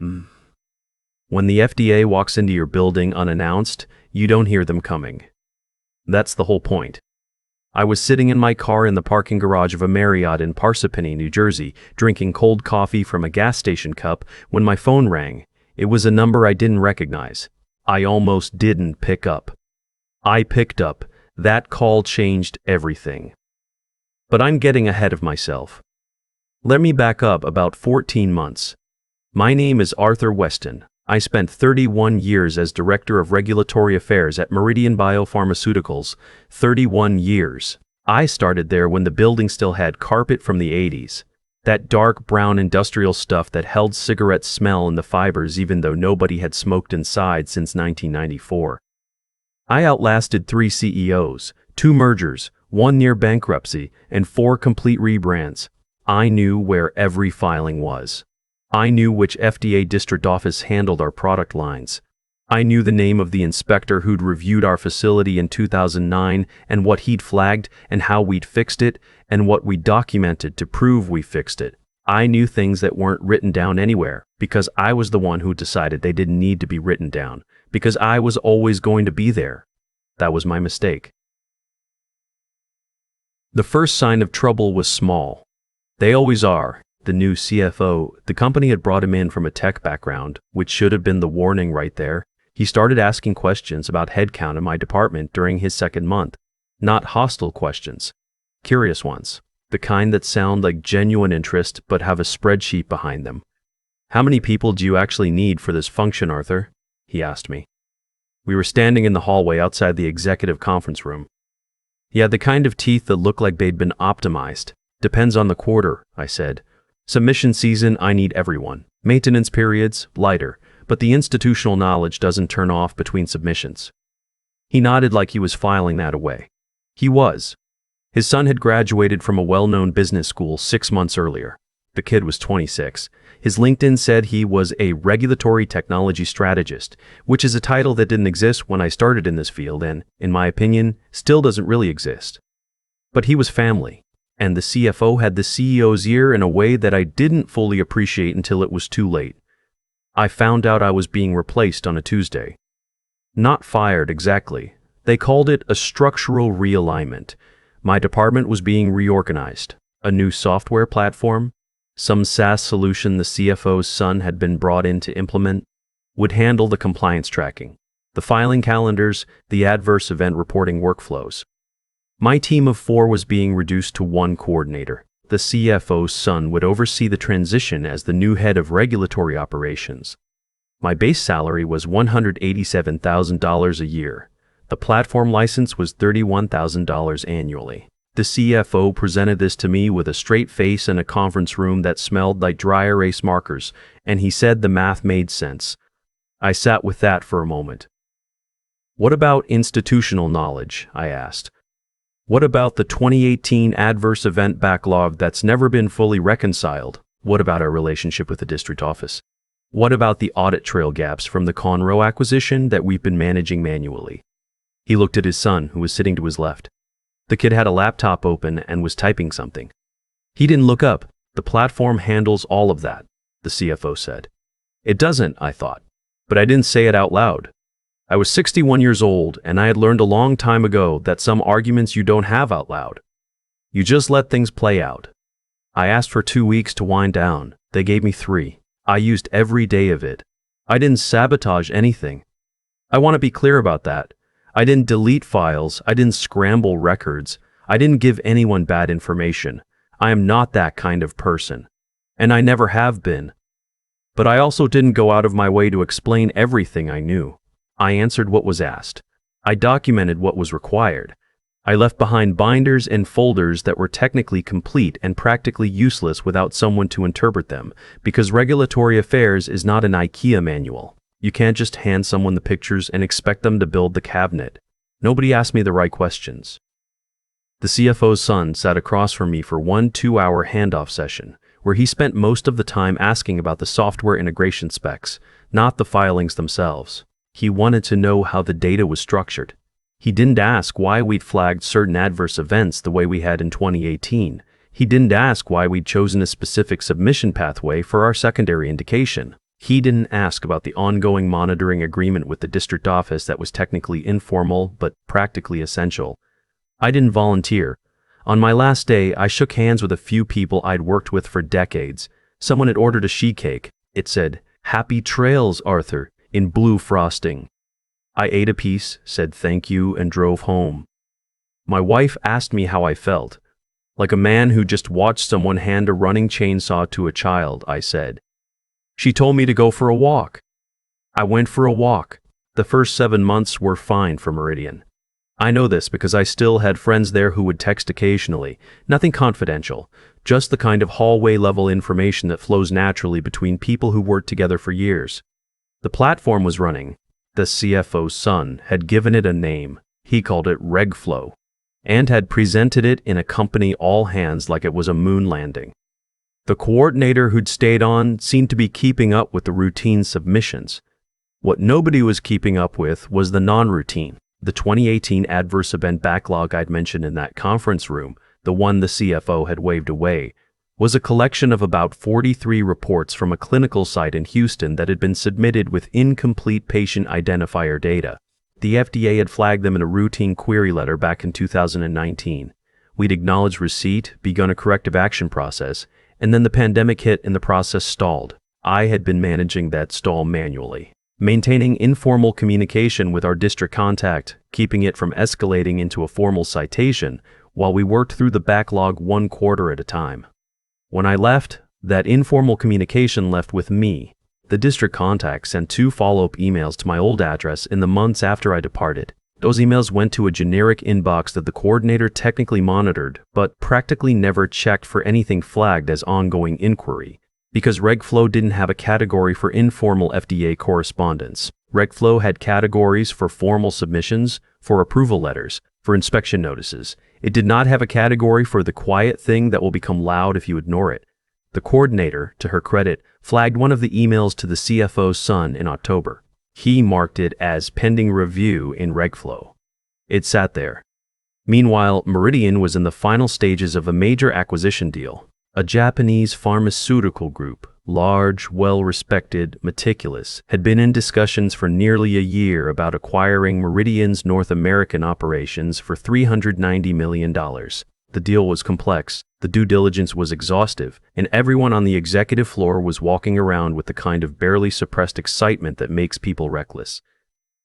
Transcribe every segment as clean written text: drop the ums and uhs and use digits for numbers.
Mm. When the FDA walks into your building unannounced, you don't hear them coming. That's the whole point. I was sitting in my car in the parking garage of a Marriott in Parsippany, New Jersey, drinking cold coffee from a gas station cup when my phone rang. It was a number I didn't recognize. I almost didn't pick up. I picked up. That call changed everything. But I'm getting ahead of myself. Let me back up about 14 months. My name is Arthur Weston. I spent 31 years as Director of Regulatory Affairs at Meridian BioPharmaceuticals. 31 years. I started there when the building still had carpet from the 80s. That dark brown industrial stuff that held cigarette smell in the fibers even though nobody had smoked inside since 1994. I outlasted 3 CEOs, 2 mergers, 1 near bankruptcy, and 4 complete rebrands. I knew where every filing was. I knew which FDA district office handled our product lines. I knew the name of the inspector who'd reviewed our facility in 2009 and what he'd flagged and how we'd fixed it and what we documented to prove we fixed it. I knew things that weren't written down anywhere because I was the one who decided they didn't need to be written down because I was always going to be there. That was my mistake. The first sign of trouble was small. They always are. The new CFO, the company had brought him in from a tech background, which should have been the warning right there. He started asking questions about headcount in my department during his second month. Not hostile questions. Curious ones. The kind that sound like genuine interest but have a spreadsheet behind them. How many people do you actually need for this function, Arthur? He asked me. We were standing in the hallway outside the executive conference room. He had the kind of teeth that looked like they'd been optimized. Depends on the quarter, I said. Submission season, I need everyone. Maintenance periods, lighter, but the institutional knowledge doesn't turn off between submissions. He nodded like he was filing that away. He was. His son had graduated from a well-known business school 6 months earlier. The kid was 26. His LinkedIn said he was a regulatory technology strategist, which is a title that didn't exist when I started in this field and, in my opinion, still doesn't really exist. But he was family. And the CFO had the CEO's ear in a way that I didn't fully appreciate until it was too late. I found out I was being replaced on a Tuesday. Not fired exactly. They called it a structural realignment. My department was being reorganized. A new software platform, some SaaS solution the CFO's son had been brought in to implement, would handle the compliance tracking, the filing calendars, the adverse event reporting workflows. My team of 4 was being reduced to 1 coordinator. The CFO's son would oversee the transition as the new head of regulatory operations. My base salary was $187,000 a year. The platform license was $31,000 annually. The CFO presented this to me with a straight face in a conference room that smelled like dry erase markers, and he said the math made sense. I sat with that for a moment. What about institutional knowledge? I asked. What about the 2018 adverse event backlog that's never been fully reconciled? What about our relationship with the district office? What about the audit trail gaps from the Conroe acquisition that we've been managing manually? He looked at his son, who was sitting to his left. The kid had a laptop open and was typing something. He didn't look up. The platform handles all of that, the CFO said. It doesn't, I thought. But I didn't say it out loud. I was 61 years old, and I had learned a long time ago that some arguments you don't have out loud. You just let things play out. I asked for 2 weeks to wind down. They gave me 3. I used every day of it. I didn't sabotage anything. I want to be clear about that. I didn't delete files. I didn't scramble records. I didn't give anyone bad information. I am not that kind of person. And I never have been. But I also didn't go out of my way to explain everything I knew. I answered what was asked. I documented what was required. I left behind binders and folders that were technically complete and practically useless without someone to interpret them, because regulatory affairs is not an IKEA manual. You can't just hand someone the pictures and expect them to build the cabinet. Nobody asked me the right questions. The CFO's son sat across from me for 1 2-hour handoff session, where he spent most of the time asking about the software integration specs, not the filings themselves. He wanted to know how the data was structured. He didn't ask why we'd flagged certain adverse events the way we had in 2018. He didn't ask why we'd chosen a specific submission pathway for our secondary indication. He didn't ask about the ongoing monitoring agreement with the district office that was technically informal but practically essential. I didn't volunteer. On my last day, I shook hands with a few people I'd worked with for decades. Someone had ordered a sheet cake. It said, "Happy Trails, Arthur," in blue frosting. I ate a piece, said thank you, and drove home. My wife asked me how I felt. Like a man who just watched someone hand a running chainsaw to a child, I said. She told me to go for a walk. I went for a walk. The first 7 months were fine for Meridian. I know this because I still had friends there who would text occasionally, nothing confidential, just the kind of hallway-level information that flows naturally between people who worked together for years. The platform was running. The CFO's son had given it a name. He called it RegFlow, and had presented it in a company all-hands like it was a moon landing. The coordinator who'd stayed on seemed to be keeping up with the routine submissions. What nobody was keeping up with was the non-routine. The 2018 adverse event backlog I'd mentioned in that conference room, the one the CFO had waved away, was a collection of about 43 reports from a clinical site in Houston that had been submitted with incomplete patient identifier data. The FDA had flagged them in a routine query letter back in 2019. We'd acknowledged receipt, begun a corrective action process, and then the pandemic hit and the process stalled. I had been managing that stall manually, maintaining informal communication with our district contact, keeping it from escalating into a formal citation while we worked through the backlog 1 quarter at a time. When I left, that informal communication left with me. The district contact sent 2 follow-up emails to my old address in the months after I departed. Those emails went to a generic inbox that the coordinator technically monitored, but practically never checked for anything flagged as ongoing inquiry, because RegFlow didn't have a category for informal FDA correspondence. RegFlow had categories for formal submissions, for approval letters, for inspection notices. It did not have a category for the quiet thing that will become loud if you ignore it. The coordinator, to her credit, flagged one of the emails to the CFO's son in October. He marked it as pending review in RegFlow. It sat there. Meanwhile, Meridian was in the final stages of a major acquisition deal. A Japanese pharmaceutical group, large, well-respected, meticulous, had been in discussions for nearly a year about acquiring Meridian's North American operations for $390 million. The deal was complex, the due diligence was exhaustive, and everyone on the executive floor was walking around with the kind of barely suppressed excitement that makes people reckless.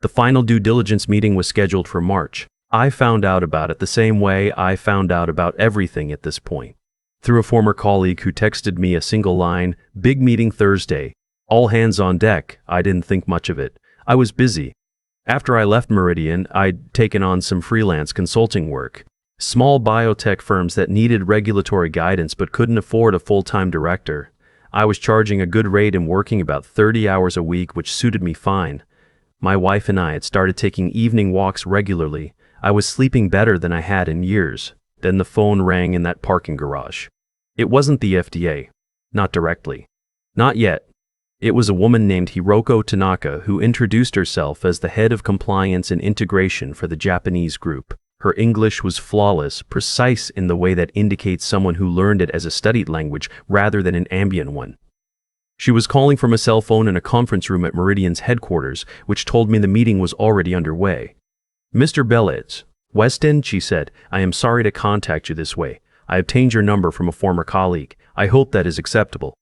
The final due diligence meeting was scheduled for March. I found out about it the same way I found out about everything at this point. Through a former colleague who texted me a single line, "Big meeting Thursday. All hands on deck." I didn't think much of it. I was busy. After I left Meridian, I'd taken on some freelance consulting work. Small biotech firms that needed regulatory guidance but couldn't afford a full-time director. I was charging a good rate and working about 30 hours a week, which suited me fine. My wife and I had started taking evening walks regularly. I was sleeping better than I had in years. Then the phone rang in that parking garage. It wasn't the FDA. Not directly. Not yet. It was a woman named Hiroko Tanaka who introduced herself as the head of compliance and integration for the Japanese group. Her English was flawless, precise in the way that indicates someone who learned it as a studied language rather than an ambient one. She was calling from a cell phone in a conference room at Meridian's headquarters, which told me the meeting was already underway. "Mr. Weston," she said, "I am sorry to contact you this way. I obtained your number from a former colleague. I hope that is acceptable."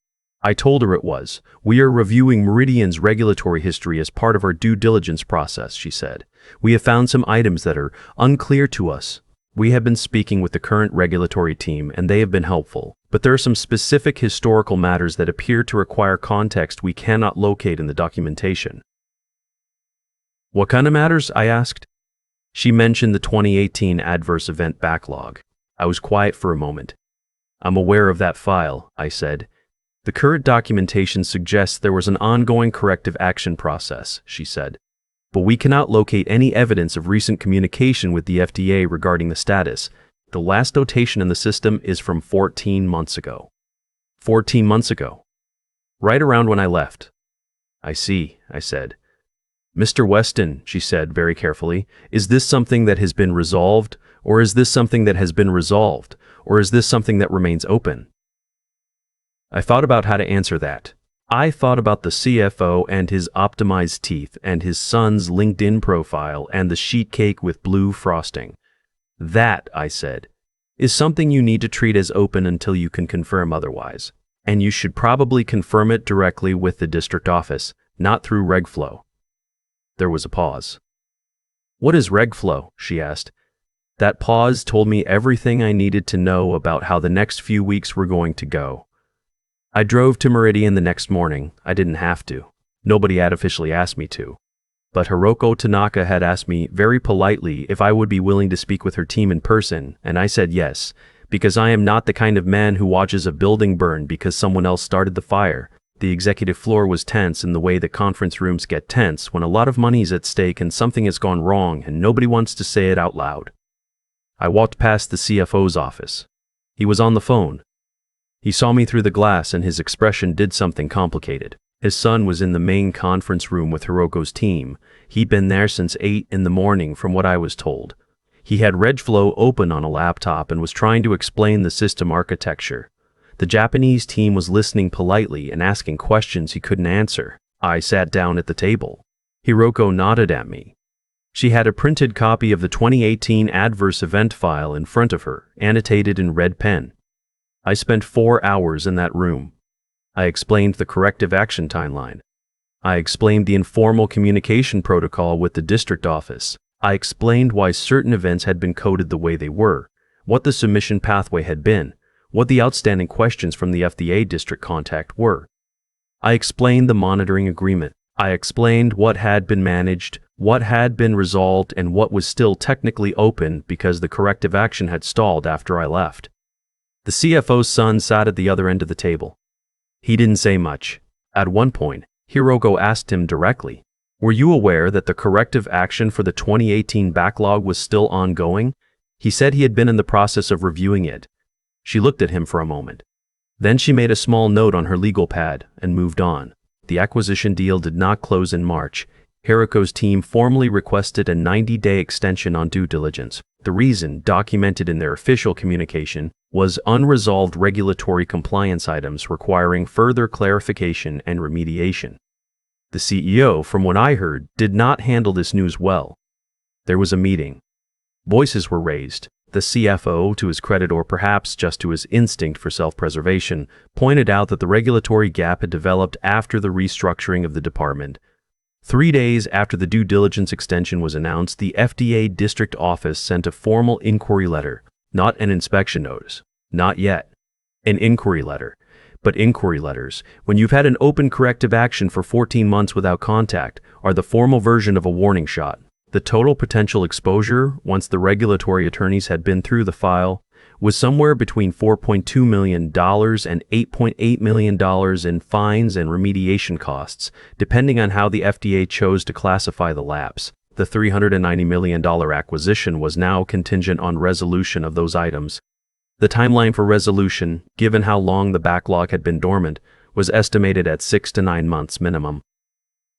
I told her it was. "We are reviewing Meridian's regulatory history as part of our due diligence process," she said. "We have found some items that are unclear to us. We have been speaking with the current regulatory team and they have been helpful, but there are some specific historical matters that appear to require context we cannot locate in the documentation." "What kind of matters?" I asked. She mentioned the 2018 adverse event backlog. I was quiet for a moment. "I'm aware of that file," I said. "The current documentation suggests there was an ongoing corrective action process," she said. "But we cannot locate any evidence of recent communication with the FDA regarding the status. The last notation in the system is from 14 months ago." 14 months ago. Right around when I left. "I see," I said. "Mr. Weston," she said very carefully, "is this something that has been resolved, or is this something that has been resolved, or is this something that remains open?" I thought about how to answer that. I thought about the CFO and his optimized teeth and his son's LinkedIn profile and the sheet cake with blue frosting. That, I said, is something you need to treat as open until you can confirm otherwise. And you should probably confirm it directly with the district office, not through RegFlow. There was a pause. What is RegFlow? She asked. That pause told me everything I needed to know about how the next few weeks were going to go. I drove to Meridian the next morning. I didn't have to. Nobody had officially asked me to. But Hiroko Tanaka had asked me very politely if I would be willing to speak with her team in person, and I said yes, because I am not the kind of man who watches a building burn because someone else started the fire. The executive floor was tense in the way that conference rooms get tense when a lot of money is at stake and something has gone wrong and nobody wants to say it out loud. I walked past the CFO's office. He was on the phone. He saw me through the glass and his expression did something complicated. His son was in the main conference room with Hiroko's team. He'd been there since 8 in the morning from what I was told. He had RegFlow open on a laptop and was trying to explain the system architecture. The Japanese team was listening politely and asking questions he couldn't answer. I sat down at the table. Hiroko nodded at me. She had a printed copy of the 2018 adverse event file in front of her, annotated in red pen. I spent 4 hours in that room. I explained the corrective action timeline. I explained the informal communication protocol with the district office. I explained why certain events had been coded the way they were, what the submission pathway had been, what the outstanding questions from the FDA district contact were. I explained the monitoring agreement. I explained what had been managed, what had been resolved, and what was still technically open because the corrective action had stalled after I left. The CFO's son sat at the other end of the table. He didn't say much. At one point, Hiroko asked him directly, "Were you aware that the corrective action for the 2018 backlog was still ongoing?" He said he had been in the process of reviewing it. She looked at him for a moment. Then she made a small note on her legal pad and moved on. The acquisition deal did not close in March. Hiroko's team formally requested a 90-day extension on due diligence. The reason, documented in their official communication, was unresolved regulatory compliance items requiring further clarification and remediation. The CEO, from what I heard, did not handle this news well. There was a meeting. Voices were raised. The CFO, to his credit or perhaps just to his instinct for self-preservation, pointed out that the regulatory gap had developed after the restructuring of the department. 3 days after the due diligence extension was announced, the FDA district office sent a formal inquiry letter, not an inspection notice. Not yet. An inquiry letter. But inquiry letters, when you've had an open corrective action for 14 months without contact, are the formal version of a warning shot. The total potential exposure, once the regulatory attorneys had been through the file, was somewhere between $4.2 million and $8.8 million in fines and remediation costs, depending on how the FDA chose to classify the lapse. The $390 million acquisition was now contingent on resolution of those items. The timeline for resolution, given how long the backlog had been dormant, was estimated at 6 to 9 months minimum.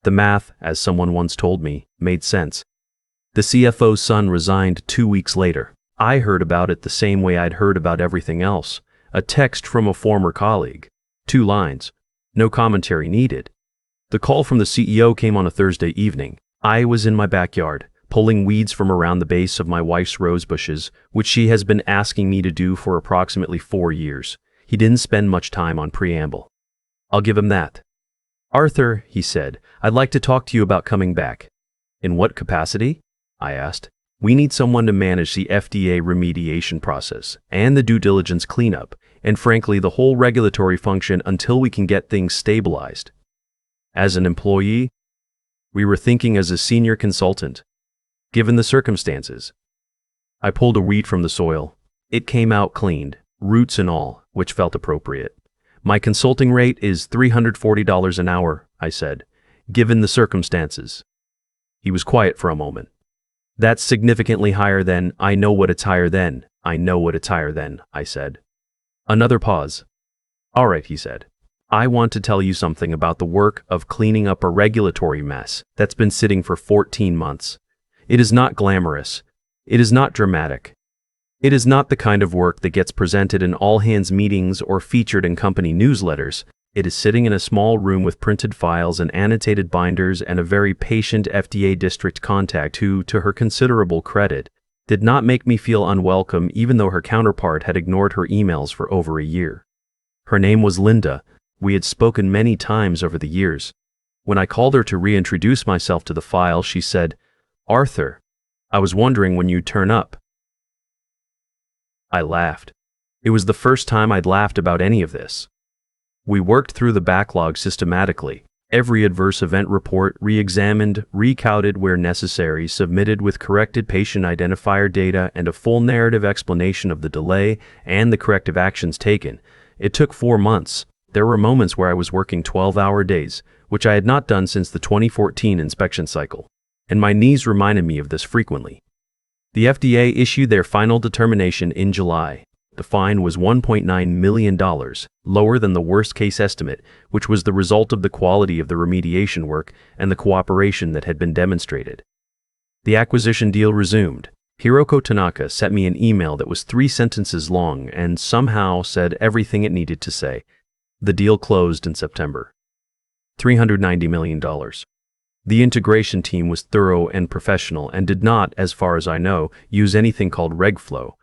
The math, as someone once told me, made sense. The CFO's son resigned 2 weeks later. I heard about it the same way I'd heard about everything else. A text from a former colleague. 2 lines. No commentary needed. The call from the CEO came on a Thursday evening. I was in my backyard, pulling weeds from around the base of my wife's rose bushes, which she has been asking me to do for approximately 4 years. He didn't spend much time on preamble. I'll give him that. "Arthur," he said, "I'd like to talk to you about coming back." "In what capacity?" I asked. "We need someone to manage the FDA remediation process and the due diligence cleanup, and frankly the whole regulatory function until we can get things stabilized." As an employee, we were thinking as a senior consultant, given the circumstances. I pulled a weed from the soil. It came out cleaned, roots and all, which felt appropriate. "My consulting rate is $340 an hour," I said, "given the circumstances." He was quiet for a moment. "That's significantly higher than, I know what it's higher than, I know what it's higher than," I said. Another pause. "All right," he said. "I want to tell you something about the work of cleaning up a regulatory mess that's been sitting for 14 months. It is not glamorous. It is not dramatic. It is not the kind of work that gets presented in all-hands meetings or featured in company newsletters. It is sitting in a small room with printed files and annotated binders and a very patient FDA district contact who, to her considerable credit, did not make me feel unwelcome even though her counterpart had ignored her emails for over a year. Her name was Linda. We had spoken many times over the years. When I called her to reintroduce myself to the file, she said, "Arthur, I was wondering when you'd turn up." I laughed. It was the first time I'd laughed about any of this. We worked through the backlog systematically. Every adverse event report re-examined, recounted where necessary, submitted with corrected patient identifier data and a full narrative explanation of the delay and the corrective actions taken. It took 4 months. There were moments where I was working 12-hour days, which I had not done since the 2014 inspection cycle, and my knees reminded me of this frequently. The FDA issued their final determination in July. The fine was $1.9 million, lower than the worst-case estimate, which was the result of the quality of the remediation work and the cooperation that had been demonstrated. The acquisition deal resumed. Hiroko Tanaka sent me an email that was 3 sentences long and somehow said everything it needed to say. The deal closed in September. $390 million. The integration team was thorough and professional and did not, as far as I know, use anything called RegFlow.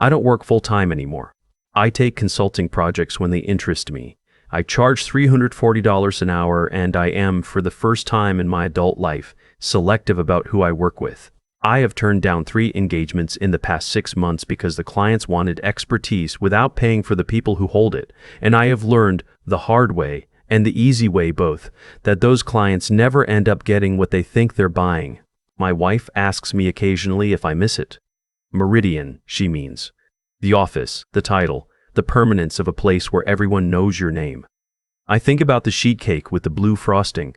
I don't work full-time anymore. I take consulting projects when they interest me. I charge $340 an hour, and I am, for the first time in my adult life, selective about who I work with. I have turned down 3 engagements in the past 6 months because the clients wanted expertise without paying for the people who hold it, and I have learned the hard way and the easy way both, that those clients never end up getting what they think they're buying. My wife asks me occasionally if I miss it. Meridian, she means. The office, the title, the permanence of a place where everyone knows your name. I think about the sheet cake with the blue frosting.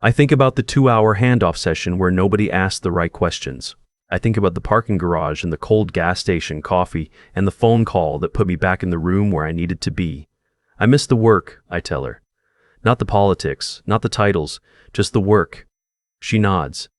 I think about the 2-hour handoff session where nobody asked the right questions. I think about the parking garage and the cold gas station coffee and the phone call that put me back in the room where I needed to be. I miss the work, I tell her. Not the politics, not the titles, just the work. She nods.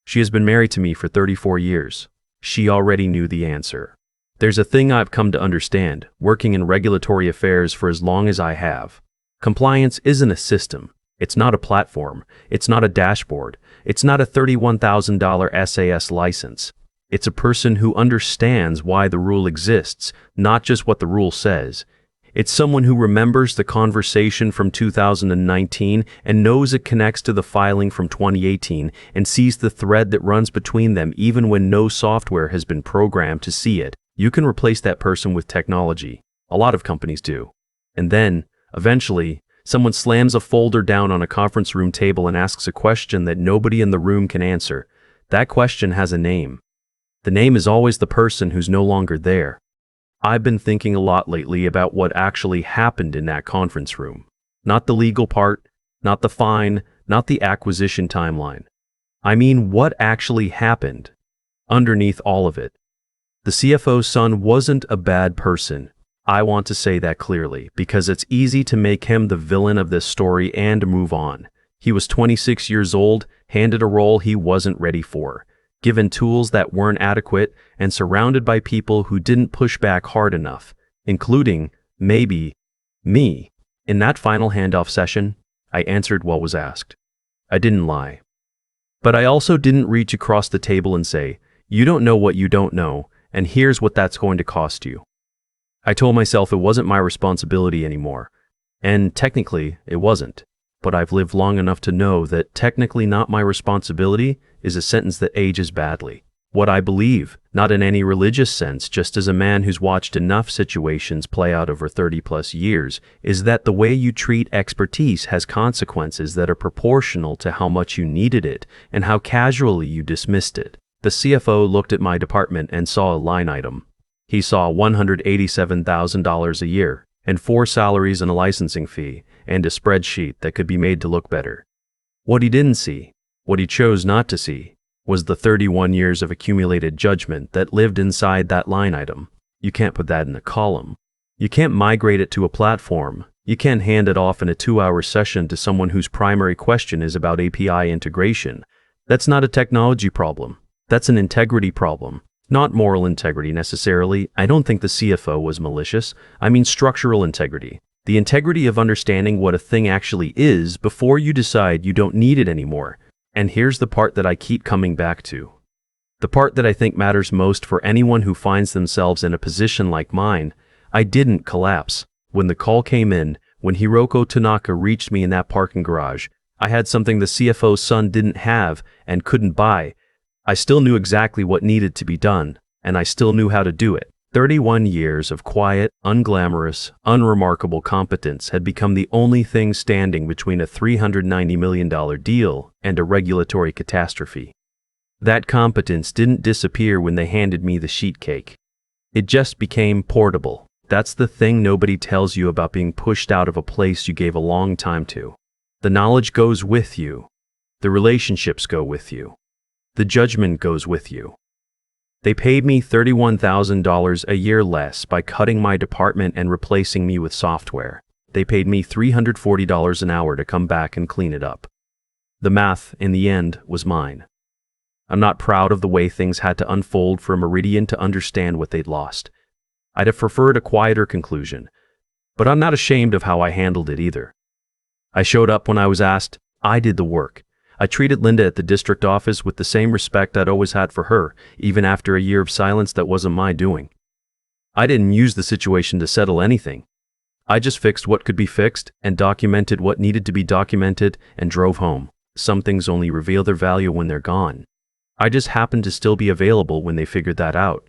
She has been married to me for 34 years. She already knew the answer. There's a thing I've come to understand, working in regulatory affairs for as long as I have. Compliance isn't a system. It's not a platform. It's not a dashboard. It's not a $31,000 SAS license. It's a person who understands why the rule exists, not just what the rule says. It's someone who remembers the conversation from 2019 and knows it connects to the filing from 2018 and sees the thread that runs between them even when no software has been programmed to see it. You can replace that person with technology. A lot of companies do. And then, eventually, someone slams a folder down on a conference room table and asks a question that nobody in the room can answer. That question has a name. The name is always the person who's no longer there. I've been thinking a lot lately about what actually happened in that conference room. Not the legal part, not the fine, not the acquisition timeline. I mean, what actually happened underneath all of it. The CFO's son wasn't a bad person. I want to say that clearly, because it's easy to make him the villain of this story and move on. He was 26 years old, handed a role he wasn't ready for, given tools that weren't adequate, and surrounded by people who didn't push back hard enough, including, maybe, me. In that final handoff session, I answered what was asked. I didn't lie. But I also didn't reach across the table and say, "You don't know what you don't know, and here's what that's going to cost you." I told myself it wasn't my responsibility anymore. And technically, it wasn't. But I've lived long enough to know that technically not my responsibility is a sentence that ages badly. What I believe, not in any religious sense, just as a man who's watched enough situations play out over 30+ years, is that the way you treat expertise has consequences that are proportional to how much you needed it and how casually you dismissed it. The CFO looked at my department and saw a line item. He saw $187,000 a year, and 4 salaries and a licensing fee, and a spreadsheet that could be made to look better. What he didn't see, what he chose not to see, was the 31 years of accumulated judgment that lived inside that line item. You can't put that in a column. You can't migrate it to a platform. You can't hand it off in a 2-hour session to someone whose primary question is about API integration. That's not a technology problem. That's an integrity problem. Not moral integrity necessarily. I don't think the CFO was malicious. I mean structural integrity. The integrity of understanding what a thing actually is before you decide you don't need it anymore. And here's the part that I keep coming back to. The part that I think matters most for anyone who finds themselves in a position like mine. I didn't collapse. When the call came in, when Hiroko Tanaka reached me in that parking garage, I had something the CFO's son didn't have and couldn't buy. I still knew exactly what needed to be done, and I still knew how to do it. 31 years of quiet, unglamorous, unremarkable competence had become the only thing standing between a $390 million deal and a regulatory catastrophe. That competence didn't disappear when they handed me the sheet cake. It just became portable. That's the thing nobody tells you about being pushed out of a place you gave a long time to. The knowledge goes with you. The relationships go with you. The judgment goes with you. They paid me $31,000 a year less by cutting my department and replacing me with software. They paid me $340 an hour to come back and clean it up. The math, in the end, was mine. I'm not proud of the way things had to unfold for Meridian to understand what they'd lost. I'd have preferred a quieter conclusion, but I'm not ashamed of how I handled it either. I showed up when I was asked. I did the work. I treated Linda at the district office with the same respect I'd always had for her, even after a year of silence that wasn't my doing. I didn't use the situation to settle anything. I just fixed what could be fixed and documented what needed to be documented and drove home. Some things only reveal their value when they're gone. I just happened to still be available when they figured that out.